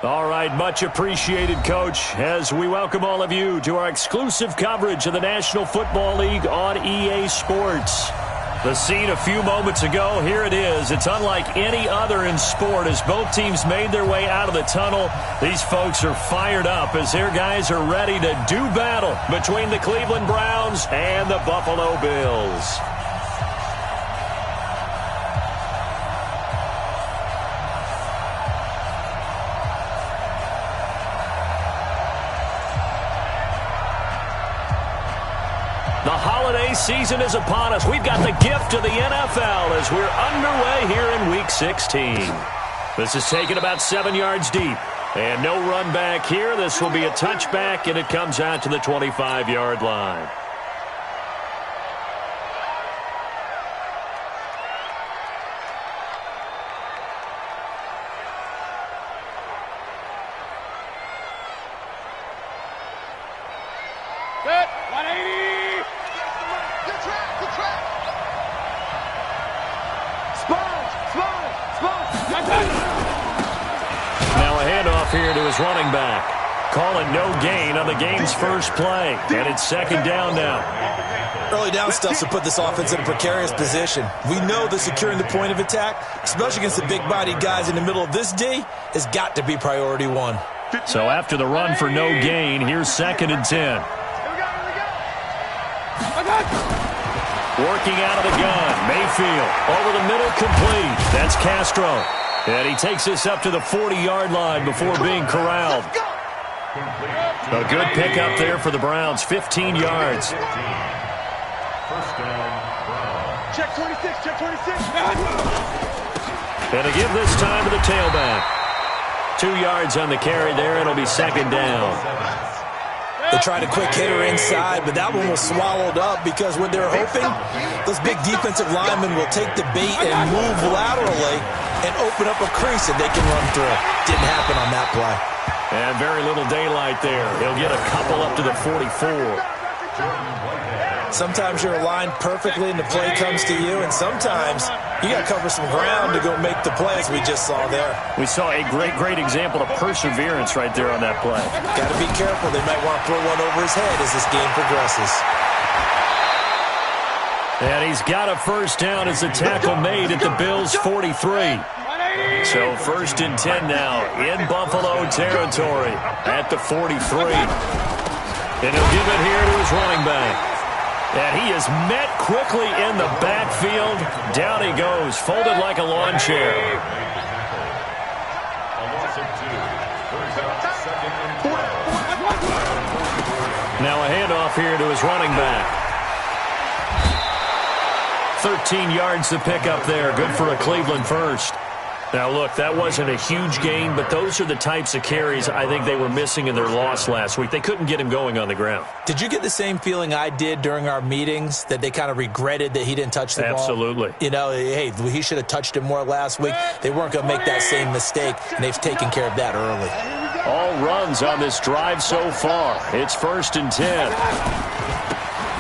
All right, much appreciated, Coach, as we welcome all of you to our exclusive coverage of the National Football League on EA Sports. The scene a few moments ago, here it is. It's unlike any other in sport as both teams made their way out of the tunnel. These folks are fired up as their guys are ready to do battle between the Cleveland Browns and the Buffalo Bills. The holiday season is upon us. We've got the gift of the NFL as we're underway here in Week 16. This is taken about 7 yards deep. And no run back here. This will be a touchback, and it comes out to the 25-yard line. Good. 180. Now a handoff here to his running back. Call it no gain on the game's first play. And it's second down now. Early down stuff to put this offense in a precarious position. We know that securing the point of attack, especially against the big-bodied guys in the middle of this D, has got to be priority one. So after the run for no gain, here's second and 10. Working out of the gun. Mayfield over the middle, complete. That's Castro. And he takes this up to the 40-yard line before being corralled. A good pickup there for the Browns, 15 yards. Check 26, check 26. And to give this time to the tailback. 2 yards on the carry there. It'll be second down. They tried a quick hitter inside, but that one was swallowed up because what they're hoping, those big defensive linemen will take the bait and move laterally and open up a crease that they can run through. Didn't happen on that play. And very little daylight there. He'll get a couple up to the 44. Sometimes you're aligned perfectly and the play comes to you, and sometimes you got to cover some ground to go make the plays we just saw there. We saw a great example of perseverance right there on that play. Got to be careful. They might want to throw one over his head as this game progresses. And he's got a first down as the tackle made at the Bills' 43. So first and 10 now in Buffalo territory at the 43. And he'll give it here to his running back. And he is met quickly in the backfield. Down he goes, folded like a lawn chair. Now a handoff here to his running back. 13 yards to pick up there. Good for a Cleveland first. Now, look, that wasn't a huge gain, but those are the types of carries I think they were missing in their loss last week. They couldn't get him going on the ground. Did you get the same feeling I did during our meetings, that they kind of regretted that he didn't touch the ball? Absolutely. You know, hey, he should have touched it more last week. They weren't going to make that same mistake, and they've taken care of that early. All runs on this drive so far. It's first and 10.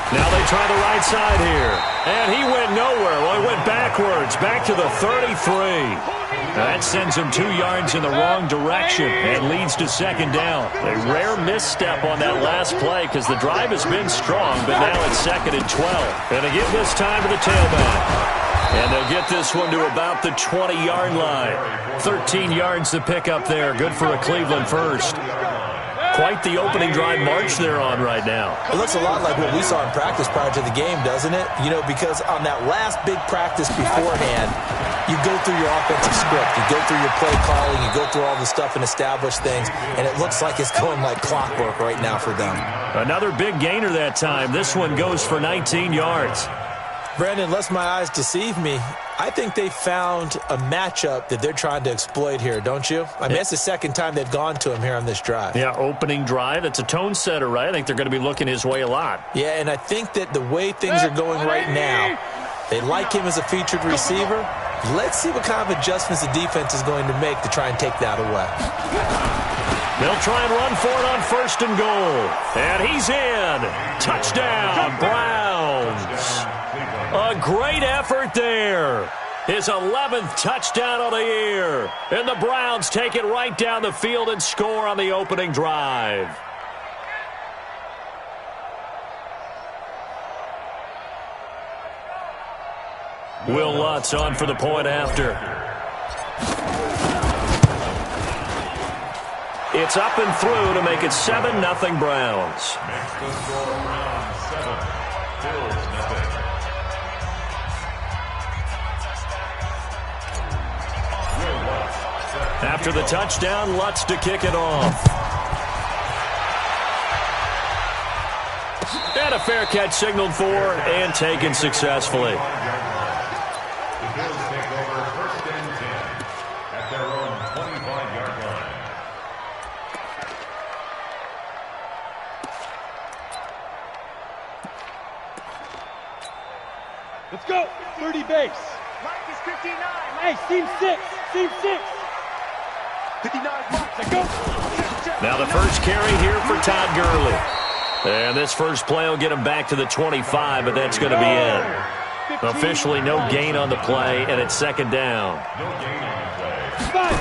Now they try the right side here. And he went nowhere. Well, he went backwards, back to the 33. That sends him 2 yards in the wrong direction and leads to second down. A rare misstep on that last play because the drive has been strong, but now it's second and 12. And to give this time to the tailback. And they'll get this one to about the 20-yard line. 13 yards to pick up there. Good for a Cleveland first. Quite the opening drive march they're on right now. It looks a lot like what we saw in practice prior to the game, doesn't it? You know, because on that last big practice beforehand, you go through your offensive script, you go through your play calling, you go through all the stuff and establish things, and it looks like it's going like clockwork right now for them. Another big gainer that time. This one goes for 19 yards. Brandon, unless my eyes deceive me, I think they found a matchup that they're trying to exploit here, don't you? I mean, that's the second time they've gone to him here on this drive. Yeah, opening drive. It's a tone setter, right? I think they're going to be looking his way a lot. Yeah, and I think that the way things are going right now, they like him as a featured receiver. Let's see what kind of adjustments the defense is going to make to try and take that away. They'll try and run for it on first and goal. And he's in. Touchdown, Browns. A great effort there. His 11th touchdown of the year. And the Browns take it right down the field and score on the opening drive. Will Lutz on for the point after. It's up and through to make it 7-0 Browns. Next to score, Browns 7, Bills nothing. After the touchdown, Lutz to kick it off. And a fair catch signaled for and taken successfully. The Bills take over 1st and 10 at their own 25-yard line. Let's go. 30 base. Mike is 59. Hey, seam 6. Seam 6. 59 marks. Let's go. Now the first carry here for Todd Gurley. And this first play will get him back to the 25, but that's going to be it. Officially no gain on the play, and it's 2nd down. No gain on the play.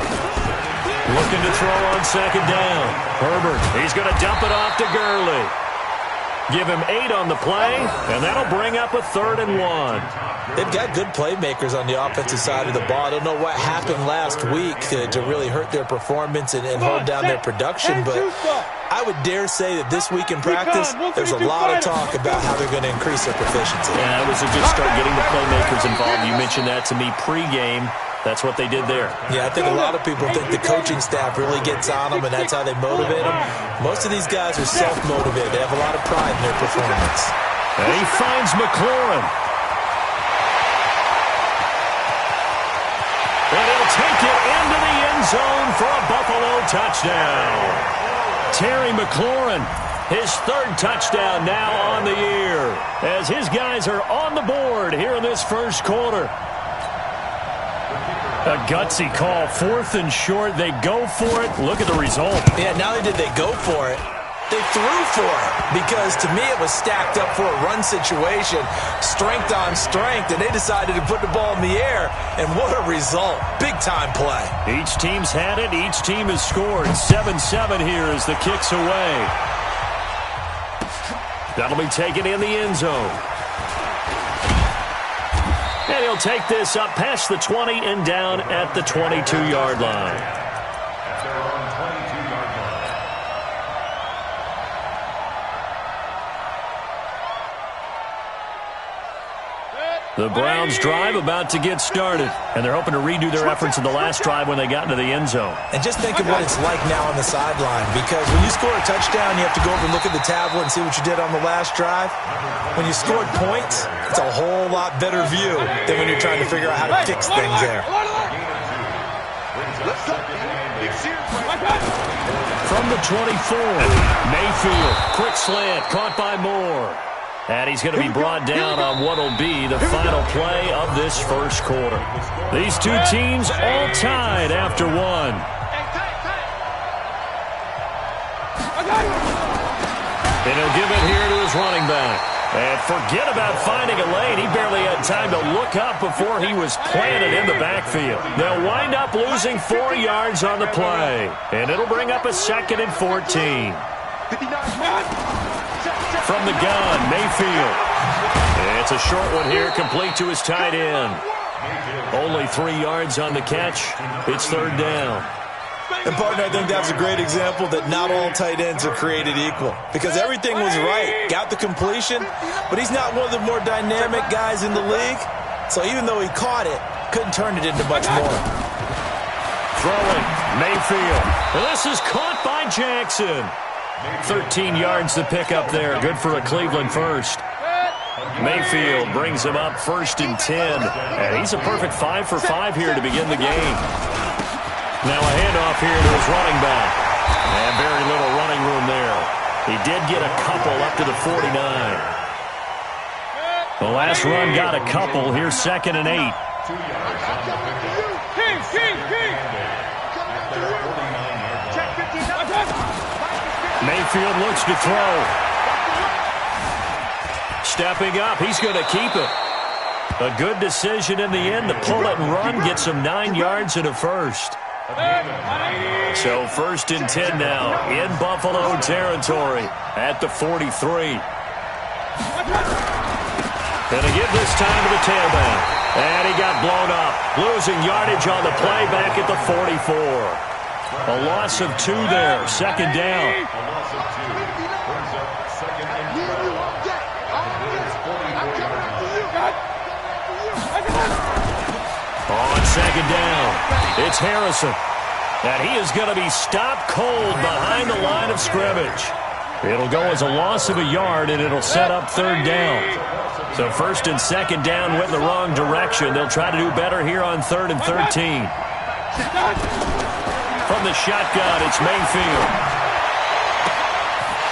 Looking to throw on 2nd down. Herbert, he's going to dump it off to Gurley. Give him 8 on the play, and that'll bring up a 3rd and 1. They've got good playmakers on the offensive side of the ball. I don't know what happened last week to really hurt their performance and hold down their production, but I would dare say that this week in practice, there's a lot of talk about how they're going to increase their proficiency. Yeah, it was a good start getting the playmakers involved. You mentioned that to me pregame. That's what they did there. Yeah, I think a lot of people think the coaching staff really gets on them, and that's how they motivate them. Most of these guys are self-motivated. They have a lot of pride in their performance. And he finds McLaurin. And he'll take it into the end zone for a Buffalo touchdown. Terry McLaurin, his 3rd touchdown now on the year, as his guys are on the board here in this first quarter. A gutsy call, 4th and short. They go for it. Look at the result. Yeah, not only did they go for it, they threw for it, because to me it was stacked up for a run situation, strength on strength, and they decided to put the ball in the air, and what a result. Big-time play. Each team's had it. Each team has scored. 7-7 here as the kick's away. That'll be taken in the end zone. And he'll take this up past the 20 and down at the 22-yard line. At their own 22-yard line. The Browns drive about to get started, and they're hoping to redo their efforts in the last drive when they got into the end zone. And just think of what it's like now on the sideline, because when you score a touchdown, you have to go over and look at the tablet and see what you did on the last drive. When you scored points, it's a whole lot better view than when you're trying to figure out how to fix things there. From the 24, Mayfield, quick slant, caught by Moore. And he's going to be brought down on what will be the final play of this first quarter. These two teams all tied after one. And he'll give it here to his running back. And forget about finding a lane. He barely had time to look up before he was planted in the backfield. They'll wind up losing 4 yards on the play. And it'll bring up a 2nd and 14. From the gun, Mayfield. It's a short one here, complete to his tight end. Only 3 yards on the catch. It's 3rd down. And, partner, I think that's a great example that not all tight ends are created equal, because everything was right. Got the completion, but he's not one of the more dynamic guys in the league. So even though he caught it, couldn't turn it into much more. Throwing, Mayfield. Well, this is caught by Jackson. 13 yards to pick up there. Good for a Cleveland first. Mayfield brings him up 1st and 10. And he's a perfect 5 for 5 here to begin the game. Now a handoff here to his running back. And very little running room there. He did get a couple up to the 49. The last run got a couple. Here's 2nd and 8. Mayfield looks to throw. Stepping up, he's going to keep it. A good decision in the end to pull it and run, get some 9 yards and a first. So 1st and 10 now in Buffalo territory at the 43. Gonna give this time to the tailback. And he got blown up. Losing yardage on the play back at the 44. A loss of 2 there. 2nd down. A loss of 2. Brings up 2nd and 12. On 2nd down, it's Harrison. And he is going to be stopped cold behind the line of scrimmage. It'll go as a loss of a yard, and it'll set up 3rd down. So 1st and 2nd down went in the wrong direction. They'll try to do better here on 3rd and 13. From the shotgun, it's Mayfield.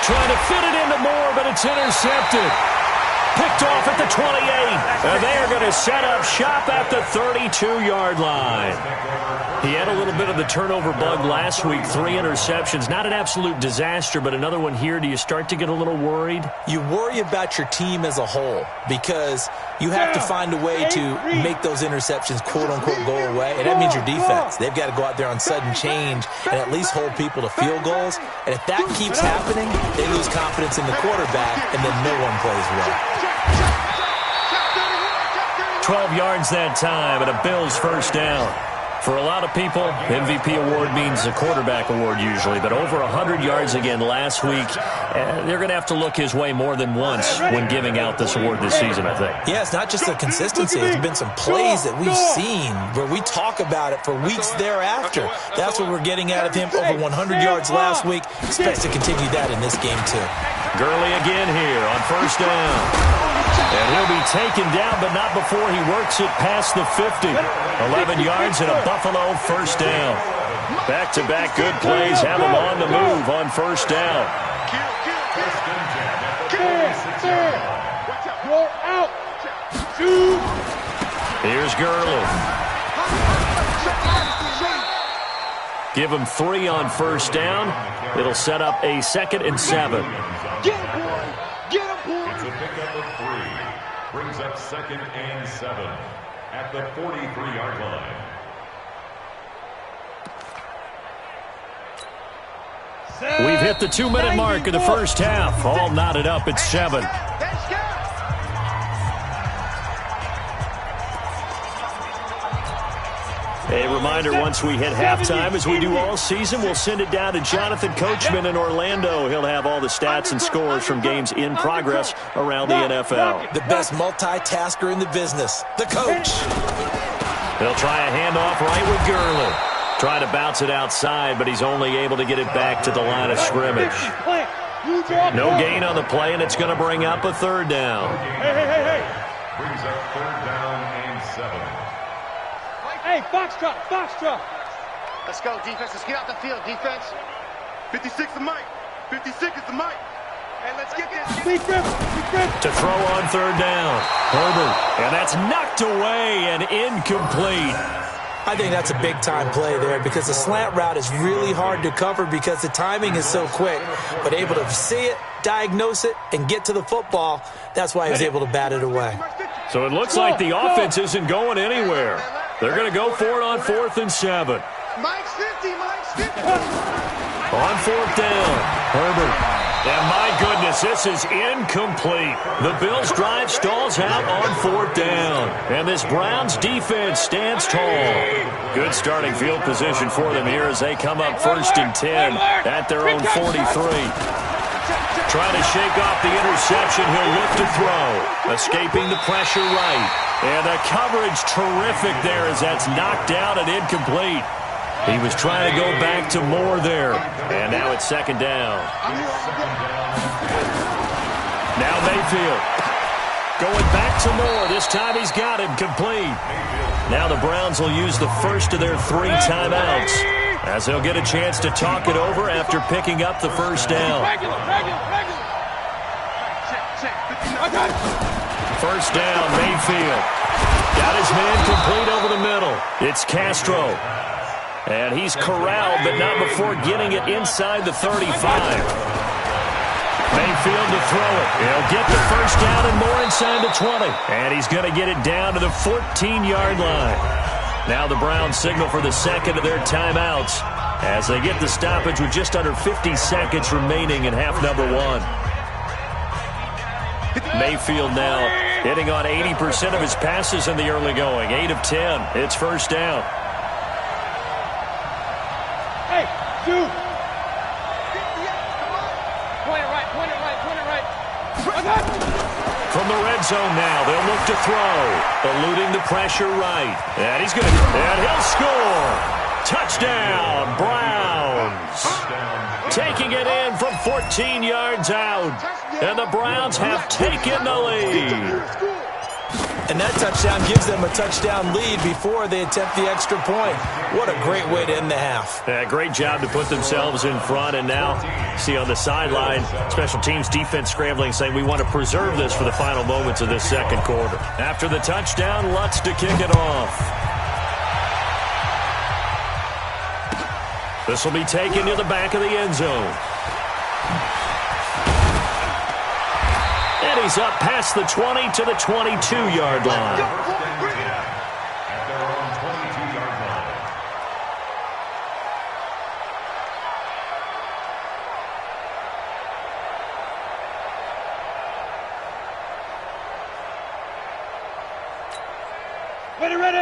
Trying to fit it into Moore, but it's intercepted. Picked off at the 28. And they are going to set up shop at the 32-yard line. He had a little bit of the turnover bug last week. 3 interceptions. Not an absolute disaster, but another one here. Do you start to get a little worried? You worry about your team as a whole because you have to find a way to make those interceptions, quote-unquote, go away. And that means your defense. They've got to go out there on sudden change and at least hold people to field goals. And if that keeps happening, they lose confidence in the quarterback, and then no one plays well. 12 yards that time, and a Bills 1st down. For a lot of people, MVP award means a quarterback award usually, but over 100 yards again last week. They're going to have to look his way more than once when giving out this award this season, I think. Yeah, it's not just the consistency. There's been some plays that we've seen where we talk about it for weeks thereafter. That's what we're getting out of him. Over 100 yards last week. Expects to continue that in this game, too. Gurley again here on 1st down. And he'll be taken down, but not before he works it past the 50. 11 yards and a Buffalo 1st down. Back-to-back good plays have him on the move on 1st down. Here's Gurley. Give him 3 on 1st down. It'll set up a 2nd and 7. It's a pickup of 3. Brings up 2nd and 7 at the 43-yard line. We've hit the 2-minute mark of the 1st half. All knotted up at 7. A reminder, once we hit halftime, as we do all season, we'll send it down to Jonathan Coachman in Orlando. He'll have all the stats and scores from games in progress around the NFL. The best multitasker in the business, the coach. They'll try a handoff right with Gurley. Trying to bounce it outside, but he's only able to get it back to the line of scrimmage. No gain on the play, and it's going to bring up a 3rd down. Brings up 3rd down and 7. Hey, Foxtrot, Foxtrot. Let's go, defense. Let's get out the field, defense. 56 is Mike. 56 is the Mike. And let's get this. Big grip. To throw on 3rd down. Herbert. And that's knocked away and incomplete. I think that's a big-time play there because the slant route is really hard to cover because the timing is so quick. But able to see it, diagnose it, and get to the football, that's why he was able to bat it away. So it looks like the offense isn't going anywhere. They're going to go for it on 4th and 7. Mike's 50, Mike's 50. On 4th down, Herbert. And my goodness, this is incomplete. The Bills' drive stalls out on 4th down. And this Browns defense stands tall. Good starting field position for them here as they come up 1st and 10 at their own 43. Trying to shake off the interception. He'll look to throw. Escaping the pressure right. And the coverage terrific there as that's knocked out and incomplete. He was trying to go back to Moore there. And now it's 2nd down. Now Mayfield. Going back to Moore. This time he's got him complete. Now the Browns will use the first of their 3 timeouts as they'll get a chance to talk it over after picking up the 1st down. 1st down, Mayfield. Got his man complete over the middle. It's Castro. And he's corralled, but not before getting it inside the 35. Mayfield to throw it. He'll get the first down and more inside the 20. And he's going to get it down to the 14-yard line. Now the Browns signal for the second of their timeouts as they get the stoppage with just under 50 seconds remaining in half number 1. Mayfield now hitting on 80% of his passes in the early going. 8 of 10. It's first down. Hey, dude. Point it right. From the red zone now, they'll look to throw. Eluding the pressure right. And he's going to, and he'll score. Touchdown, Browns. Taking it in from 14 yards out. And the Browns have taken the lead. And that touchdown gives them a touchdown lead before they attempt the extra point. What a great way to end the half. Yeah, great job to put themselves in front. And now, see on the sideline, special teams defense scrambling, saying we want to preserve this for the final moments of this second quarter. After the touchdown, Lutz to kick it off. This will be taken to the back of the end zone. And he's up past the 20 to the 22-yard line. At their own 22-yard line.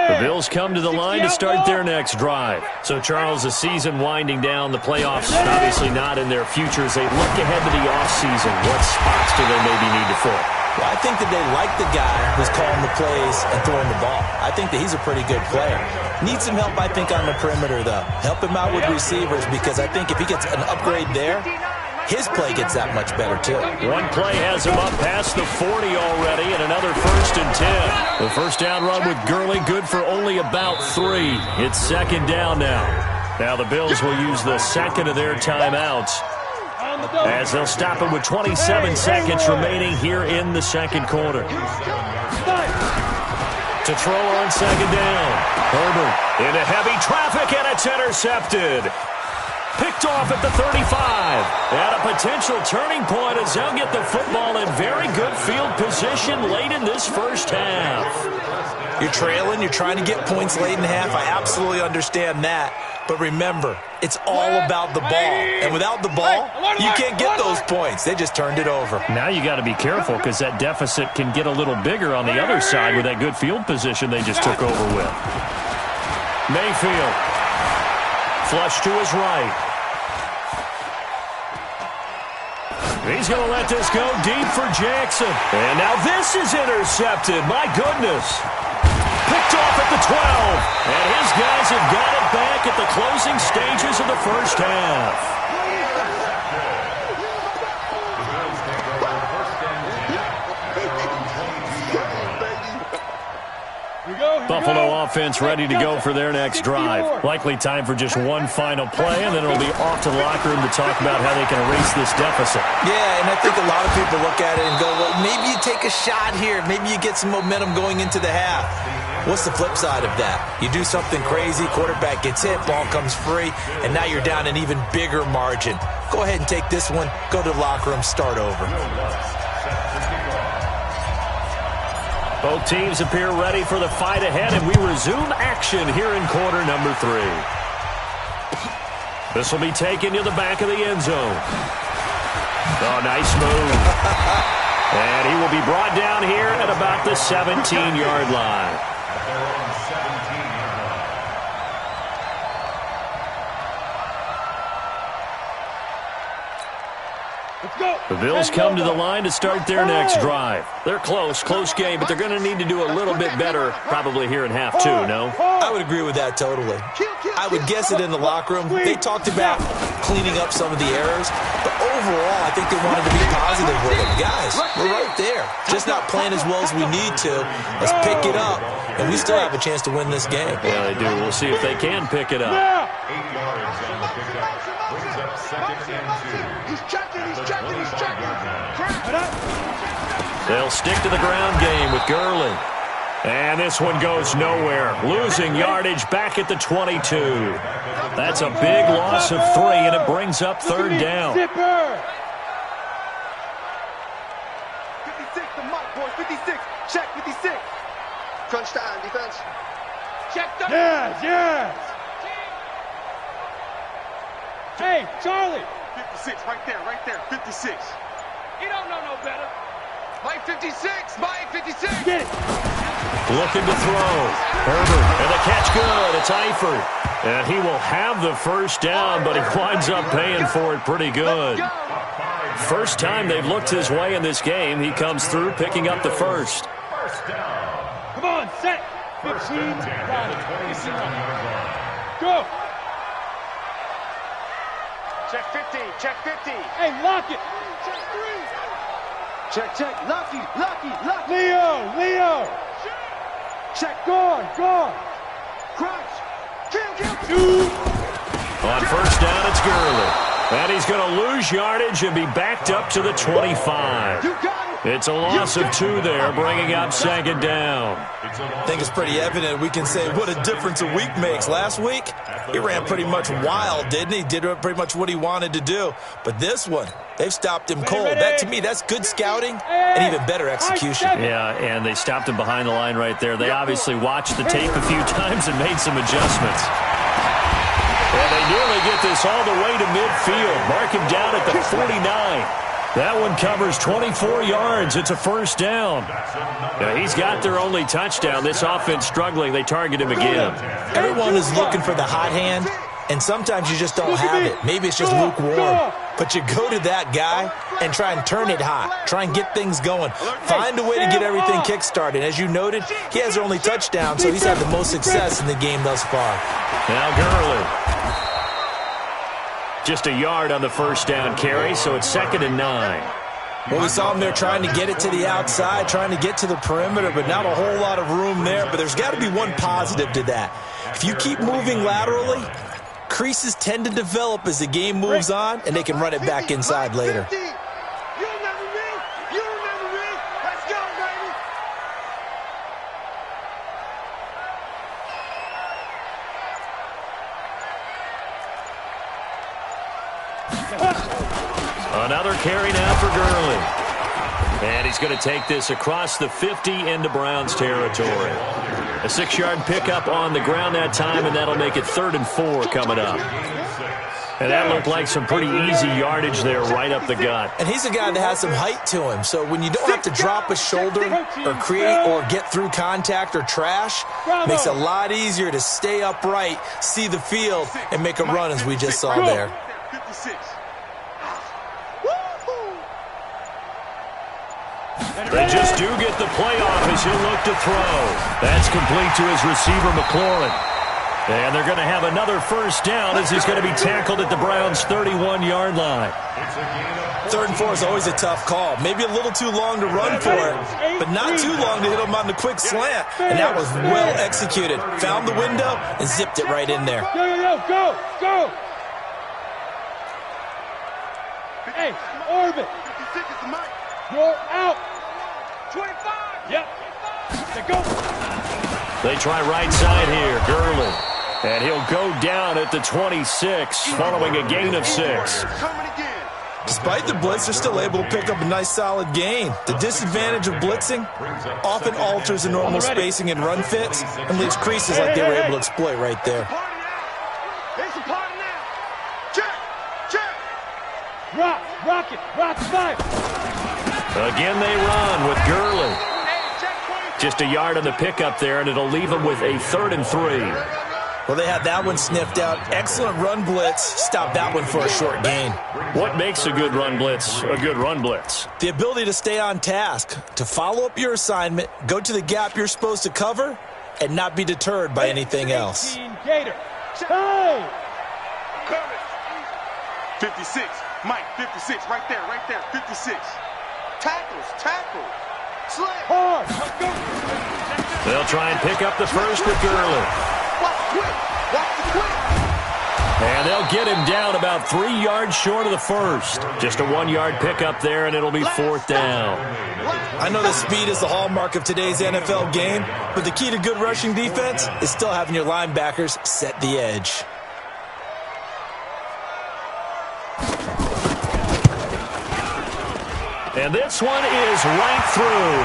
The Bills come to the line to start their next drive. So, Charles, the season winding down, the playoffs obviously not in their future. As they look ahead to the offseason, what spots do they maybe need to fill? Well, I think that they like the guy who's calling the plays and throwing the ball. I think that he's a pretty good player. Needs some help, I think, on the perimeter, though. Help him out with receivers, because I think if he gets an upgrade there, his play gets that much better, too. One play has him up past the 40 already, and another 1st and 10. The first down run with Gurley, good for only about 3. It's second down now. Now the Bills will use the second of their timeouts as they'll stop him with 27 seconds remaining here in the second quarter. To throw on second down. Herbert into heavy traffic, and it's intercepted. Picked off at the 35. And a potential turning point as they'll get the football in very good field position late in this first half. You're trailing. You're trying to get points late in the half. I absolutely understand that. But remember, it's all about the ball. And without the ball, you can't get those points. They just turned it over. Now you got to be careful because that deficit can get a little bigger on the other side with that good field position they just took over with. Mayfield. Flush to his right. He's going to let this go deep for Jackson. And now this is intercepted. My goodness. Picked off at the 12. And his guys have got it back at the closing stages of the first half. Buffalo offense ready to go for their next drive. Likely time for just one final play, and then it'll be off to the locker room to talk about how they can erase this deficit. Yeah, and I think a lot of people look at it and go, well, maybe you take a shot here. Maybe you get some momentum going into the half. What's the flip side of that? You do something crazy, quarterback gets hit, ball comes free, and now you're down an even bigger margin. Go ahead and take this one, go to the locker room, start over. Both teams appear ready for the fight ahead, and we resume action here in quarter number 3. This will be taken to the back of the end zone. Oh, nice move. And he will be brought down here at about the 17-yard line. At their own 17-yard line. The Bills come to the line to start their next drive. They're close game, but they're going to need to do a little bit better probably here in half 2, no? I would agree with that totally. I would guess it in the locker room. They talked about cleaning up some of the errors, but overall, I think they wanted to be positive with them. Guys, we're right there. Just not playing as well as we need to. Let's pick it up, and we still have a chance to win this game. Yeah, they do. We'll see if they can pick it up. 8 yards on the pickup. Brings up second and 2. He's checking. They'll stick to the ground game with Gurley. And this one goes nowhere. Losing yardage back at the 22. That's a big loss of 3, and it brings up third down. 56. Crunch time, defense. Check the... Yes, yes. Hey, Charlie. 56, right there, 56. You don't know no better. Mike 56, Mike 56. Get it. Looking to throw. Herbert, and the catch good. It's Eifert. And he will have the first down, but he winds up paying for it pretty good. First time they've looked his way in this game. He comes through picking up the first. Come on, set. 15. Go. Check 50, check 50. Hey, lock it. Check 3. Check. Lucky. Leo. Check, guard. Crunch. Kill. 2. On first down, it's Gurley. And he's going to lose yardage and be backed up to the 25. You got it. It's a loss of 2 there, bringing up second down. I think it's pretty evident. We can say what a difference a week makes. Last week, he ran pretty much wild, didn't he? Did pretty much what he wanted to do. But this one, they've stopped him cold. That, to me, that's good scouting and even better execution. Yeah, and they stopped him behind the line right there. They obviously watched the tape a few times and made some adjustments. And they nearly get this all the way to midfield. Mark him down at the 49. That one covers 24 yards. It's a first down. Now, he's got their only touchdown. This offense struggling. They target him again. Everyone is looking for the hot hand, and sometimes you just don't have it. Maybe it's just lukewarm. But you go to that guy and try and turn it hot. Try and get things going. Find a way to get everything kick-started. As you noted, he has their only touchdown, so he's had the most success in the game thus far. Now Gurley. Just a yard on the first down carry, so it's 2nd and 9. Well, we saw him there trying to get it to the outside, trying to get to the perimeter, but not a whole lot of room there. But there's got to be one positive to that. If you keep moving laterally, creases tend to develop as the game moves on, and they can run it back inside later. You remember me. Let's go, baby. Another carry now for Gurley. And he's going to take this across the 50 into Browns territory. A 6-yard pickup on the ground that time, and that'll make it 3rd and 4 coming up. And that looked like some pretty easy yardage there right up the gut. And he's a guy that has some height to him, so when you don't have to drop a shoulder or create or get through contact or trash, makes it a lot easier to stay upright, see the field, and make a run as we just saw there. 56. They just do get the playoff as he'll look to throw. That's complete to his receiver, McLaurin. And they're going to have another first down as he's going to be tackled at the Browns' 31-yard line. 3rd and 4 is always a tough call. Maybe a little too long to run for it, but not too long to hit him on the quick slant. And that was well executed. Found the window and zipped it right in there. Go. Hey, Orbit. 56 is the mic. You're out. 25. Yep. Go. They try right side here, Gurley. And he'll go down at the 26 following a gain of 6. Coming again. Despite the blitz, they're still able to pick up a nice solid gain. The disadvantage of blitzing often alters the normal spacing and run fits and leaves creases like they were able to exploit right there. It's a party now. Check. Rock it. 5. Again they run with Gurley. Just a yard on the pickup there, and it'll leave them with a 3rd and 3. Well, they had that one sniffed out. Excellent run blitz. Stop that one for a short gain. What makes a good run blitz a good run blitz? The ability to stay on task, to follow up your assignment, go to the gap you're supposed to cover, and not be deterred by anything else. Gator. Time. 56. Mike, 56. Right there. 56. Tackle. Slam. Hard. They'll try and pick up the first with Gurley. Watch the quick. And they'll get him down about 3 yards short of the first. Just a 1-yard pickup there, and it'll be 4th down. I know that speed is the hallmark of today's NFL game, but the key to good rushing defense is still having your linebackers set the edge. And this one is right through.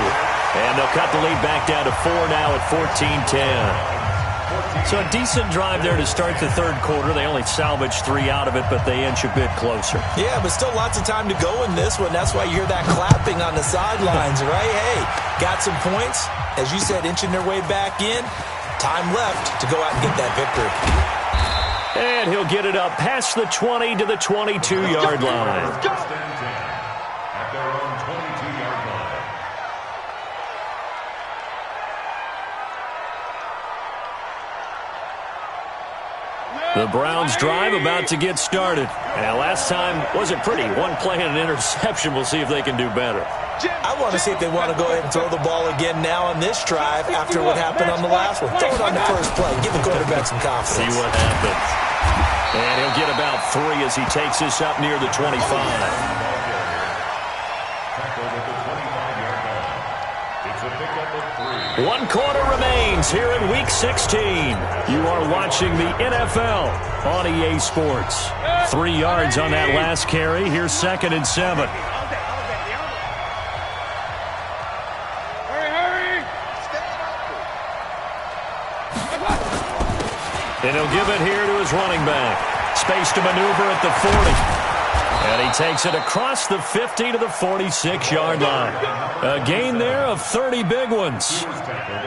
And they'll cut the lead back down to 4 now at 14-10. So a decent drive there to start the third quarter. They only salvaged 3 out of it, but they inch a bit closer. Yeah, but still lots of time to go in this one. That's why you hear that clapping on the sidelines, right? Hey, got some points. As you said, inching their way back in. Time left to go out and get that victory. And he'll get it up past the 20 to the 22-yard line. At their own 22-yard line. The Browns drive about to get started. And last time wasn't pretty. One play and an interception. We'll see if they can do better. I want to see if they want to go ahead and throw the ball again now on this drive after what happened on the last one. Throw it on the first play. Give the quarterback some confidence. See what happens. And he'll get about 3 as he takes this up near the 25. Tackled at the 25-yard line. It's a pickup of 3. 1 quarter remains here in Week 16. You are watching the NFL on EA Sports. 3 yards on that last carry. Here's 2nd and 7. And he'll give it here to his running back. Space to maneuver at the 40. And he takes it across the 50 to the 46-yard line. A gain there of 30 big ones.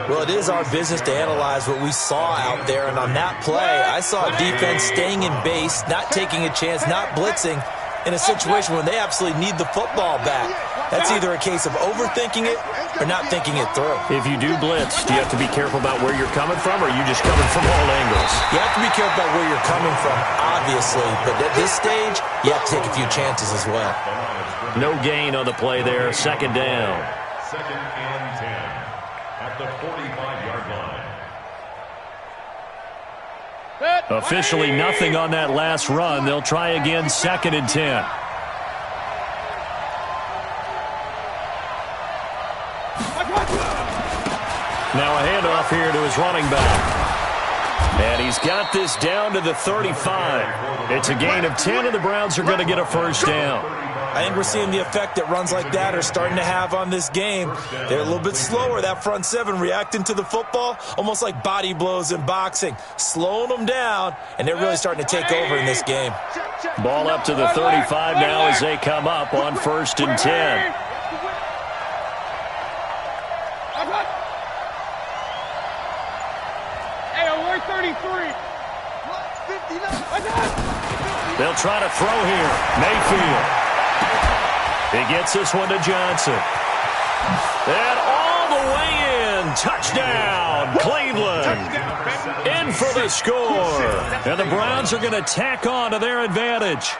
Well, it is our business to analyze what we saw out there. And on that play, I saw defense staying in base, not taking a chance, not blitzing in a situation where they absolutely need the football back. That's either a case of overthinking it or not thinking it through. If you do blitz, do you have to be careful about where you're coming from, or are you just coming from all angles? You have to be careful about where you're coming from, obviously. But at this stage, you have to take a few chances as well. No gain on the play there. 2nd down. 2nd and 10 at the 45-yard line. Officially nothing on that last run. They'll try again 2nd and 10. Now a handoff here to his running back. And he's got this down to the 35. It's a gain of 10, and the Browns are going to get a first down. I think we're seeing the effect that runs like that are starting to have on this game. They're a little bit slower, that front 7, reacting to the football, almost like body blows in boxing, slowing them down, and they're really starting to take over in this game. Ball up to the 35 now as they come up on 1st and 10. They'll try to throw here. Mayfield. He gets this one to Johnson. And all the way in. Touchdown, Cleveland. In for the score. And the Browns are going to tack on to their advantage.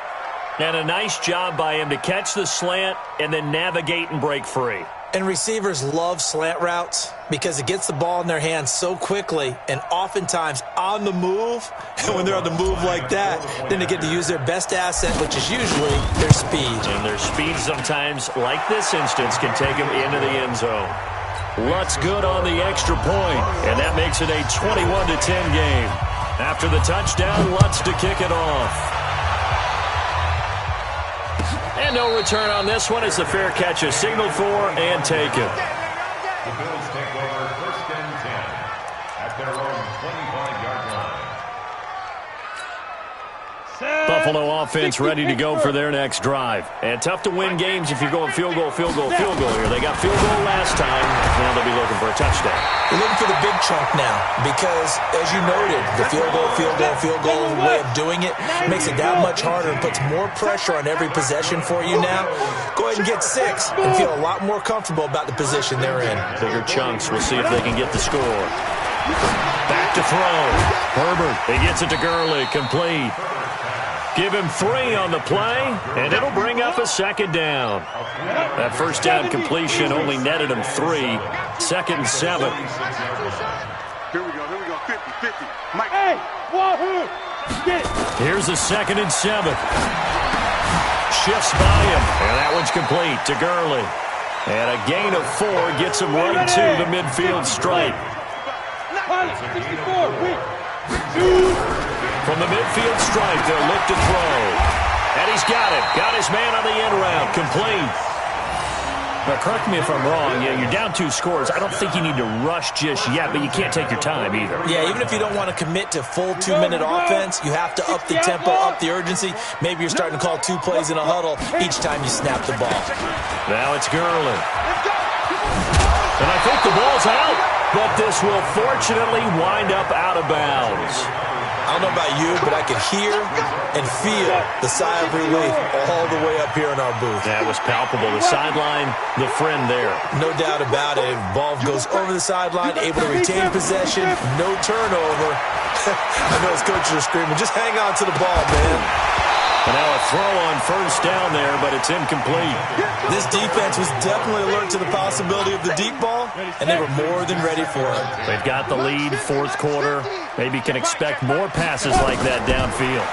And a nice job by him to catch the slant and then navigate and break free. And receivers love slant routes because it gets the ball in their hands so quickly and oftentimes on the move. And when they're on the move like that, then they get to use their best asset, which is usually their speed. And their speed sometimes, like this instance, can take them into the end zone. Lutz good on the extra point, and that makes it a 21-10 game. After the touchdown, Lutz to kick it off. And no return on this one as the fair catch is signaled for and taken. The Bills take over 1st and 10 at their own 25-yard line. Buffalo offense ready to go for their next drive. And tough to win games if you're going field goal here. They got field goal last time. Now they'll be looking for a touchdown. They're looking for the big chunk now because, as you noted, the field goal way of doing it makes it that much harder and puts more pressure on every possession for you now. Go ahead and get 6 and feel a lot more comfortable about the position they're in. Bigger chunks. We'll see if they can get the score. Back to throw. Herbert. He gets it to Gurley. Complete. Give him 3 on the play, and it'll bring up a 2nd down. That first down completion only netted him 3. 2nd and 7. Here we go, 50-50. Mike. Hey, wahoo! Get it. Here's a 2nd and 7. Shifts by him, and that one's complete to Gurley. And a gain of 4 gets him right to the midfield stripe. Pilot, 64, quick. From the midfield stripe, they'll look to throw. And he's got it. Got his man on the end route. Complete. Now, correct me if I'm wrong. Yeah, you're down 2 scores. I don't think you need to rush just yet, but you can't take your time either. Yeah, even if you don't want to commit to full 2-minute offense, you have to up the tempo, up the urgency. Maybe you're starting to call 2 plays in a huddle each time you snap the ball. Now it's Gurley. And I think the ball's out, but this will fortunately wind up out of bounds. I don't know about you, but I could hear and feel the sigh of relief all the way up here in our booth. That was palpable. The sideline, the friend there. No doubt about it. Ball goes over the sideline, able to retain possession, no turnover. I know his coaches are screaming, just hang on to the ball, man. And now a throw on first down there, but it's incomplete. This defense was definitely alert to the possibility of the deep ball, and they were more than ready for it. They've got the lead, 4th quarter. Maybe can expect more passes like that downfield.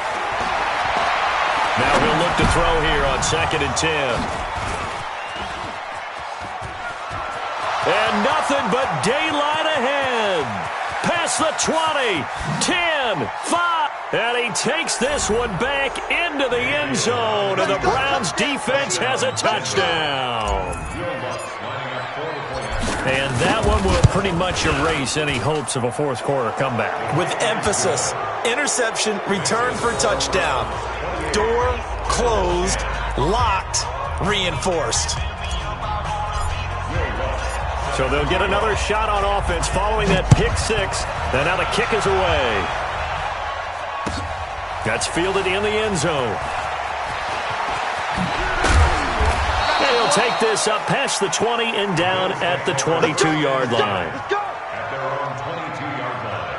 Now he'll look to throw here on 2nd and 10. And nothing but daylight ahead. Past the 20, 10, 5. And he takes this one back into the end zone, and the Browns defense has a touchdown. And that one will pretty much erase any hopes of a 4th quarter comeback. With emphasis, interception, return for touchdown. Door closed, locked, reinforced. So they'll get another shot on offense following that pick 6. And now the kick is away. That's fielded in the end zone. And he'll take this up past the 20 and down at the 22-yard line. At their own 22-yard line.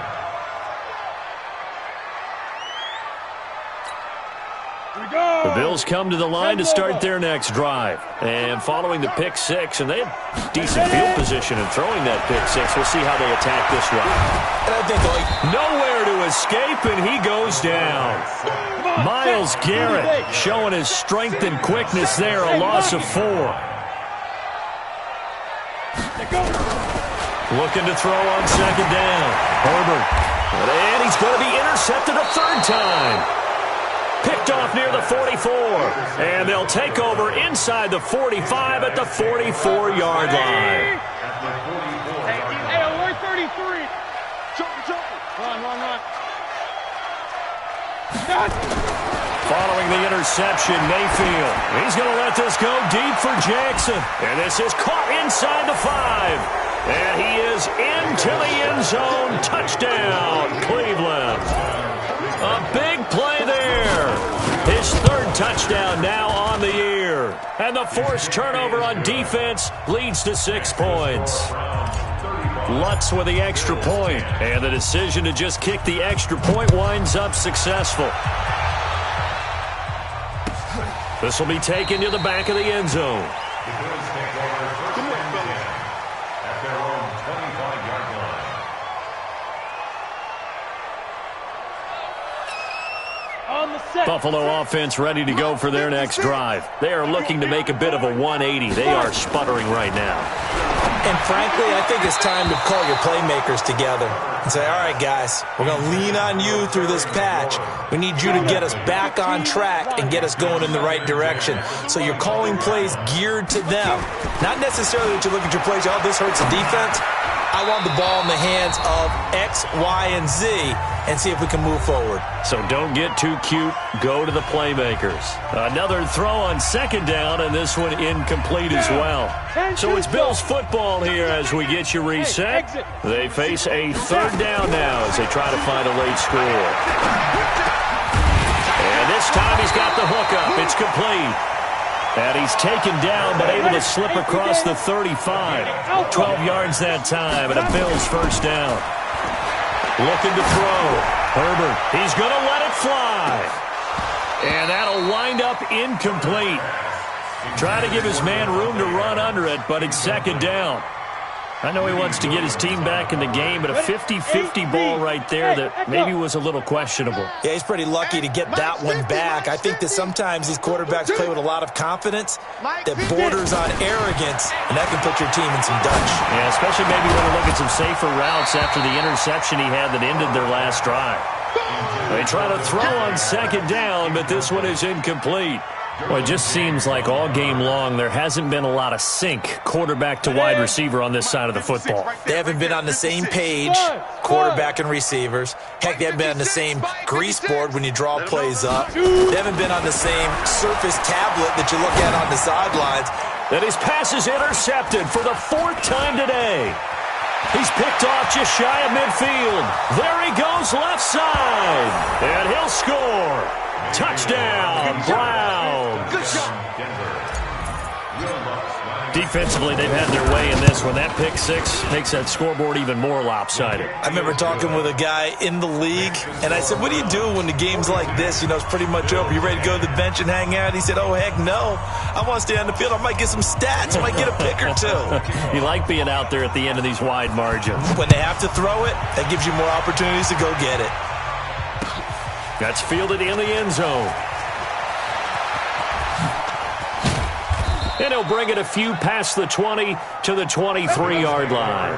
The Bills come to the line to start their next drive. And following the pick 6, and they have decent field position in throwing that pick 6. We'll see how they attack this one. And I think nowhere to escape, and he goes down. Myles Garrett showing his strength and quickness there, a loss of 4. Looking to throw on 2nd down. Herbert. And he's going to be intercepted a 3rd time. Picked off near the 44. And they'll take over inside the 45 at the 44-yard line. Hey, we're 33. Jump. Run. Following the interception, Mayfield. He's going to let this go deep for Jackson. And this is caught inside the 5. And he is into the end zone. Touchdown, Cleveland. A big play there. His 3rd touchdown now on the year. And the forced turnover on defense leads to 6 points. Lutz with the extra point. And the decision to just kick the extra point winds up successful. This will be taken to the back of the end zone. The Bills take over first and 10 at their own 25-yard line. Buffalo offense ready to go for their next drive. They are looking to make a bit of a 180. They are sputtering right now. And frankly, I think it's time to call your playmakers together and say, all right, guys, we're going to lean on you through this patch. We need you to get us back on track and get us going in the right direction. So you're calling plays geared to them. Not necessarily that you look at your plays, oh, this hurts the defense. I want the ball in the hands of X, Y, and Z and see if we can move forward. So don't get too cute. Go to the playmakers. Another throw on 2nd down, and this one incomplete as well. So it's Bills football here as we get you reset. They face a 3rd down now as they try to find a late score. And this time he's got the hookup. It's complete. And he's taken down, but able to slip across the 35. 12 yards that time, and a Bills 1st down. Looking to throw. Herbert, he's going to let it fly. And that'll wind up incomplete. Trying to give his man room to run under it, but it's 2nd down. I know he wants to get his team back in the game, but a 50-50 ball right there that maybe was a little questionable. Yeah, he's pretty lucky to get that one back. I think that sometimes these quarterbacks play with a lot of confidence that borders on arrogance, and that can put your team in some dutch. Yeah, especially maybe when you look at some safer routes after the interception he had that ended their last drive. They try to throw on 2nd down, but this one is incomplete. Well, it just seems like all game long there hasn't been a lot of sync quarterback to wide receiver on this side of the football. They haven't been on the same page, quarterback and receivers. Heck, they haven't been on the same grease board when you draw plays up. They haven't been on the same Surface tablet that you look at on the sidelines. And his pass is intercepted for the 4th time today. He's picked off just shy of midfield. There he goes left side. And he'll score. Touchdown, Browns. Good shot. Defensively, they've had their way in this one. That pick six makes that scoreboard even more lopsided. I remember talking with a guy in the league, and I said, what do you do when the game's like this? You know, it's pretty much over. You ready to go to the bench and hang out? He said, oh, heck no. I want to stay on the field. I might get some stats. I might get a pick or two. You like being out there at the end of these wide margins. When they have to throw it, that gives you more opportunities to go get it. That's fielded in the end zone. And he'll bring it a few past the 20 to the 23-yard line.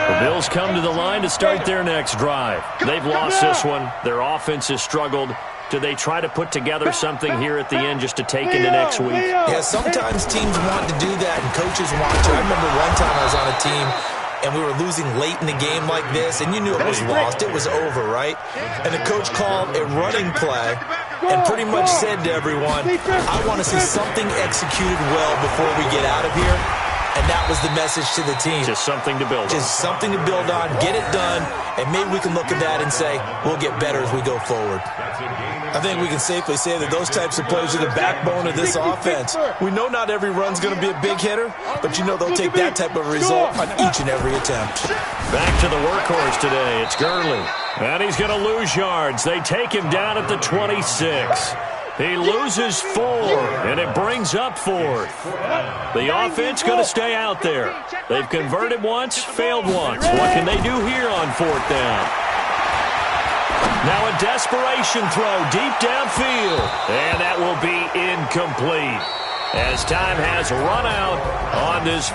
The Bills come to the line to start their next drive. They've lost this one. Their offense has struggled. Do they try to put together something here at the end just to take into next week? Yeah, sometimes teams want to do that and coaches want to. I remember one time I was on a team and we were losing late in the game like this, and you knew it was lost. It was over, right? And the coach called a running play and pretty much said to everyone, I want to see something executed well before we get out of here. And that was the message to the team. Just something to build on. Just something to build on, get it done, and maybe we can look at that and say, we'll get better as we go forward. I think we can safely say that those types of plays are the backbone of this offense. We know not every run's going to be a big hitter, but you know they'll take that type of result on each and every attempt. Back to the workhorse today. It's Gurley. And he's going to lose yards. They take him down at the 26. He loses 4, and it brings up 4th. The offense going to stay out there. They've converted once, failed once. What can they do here on 4th down? Now a desperation throw deep downfield, and that will be incomplete as time has run out on this.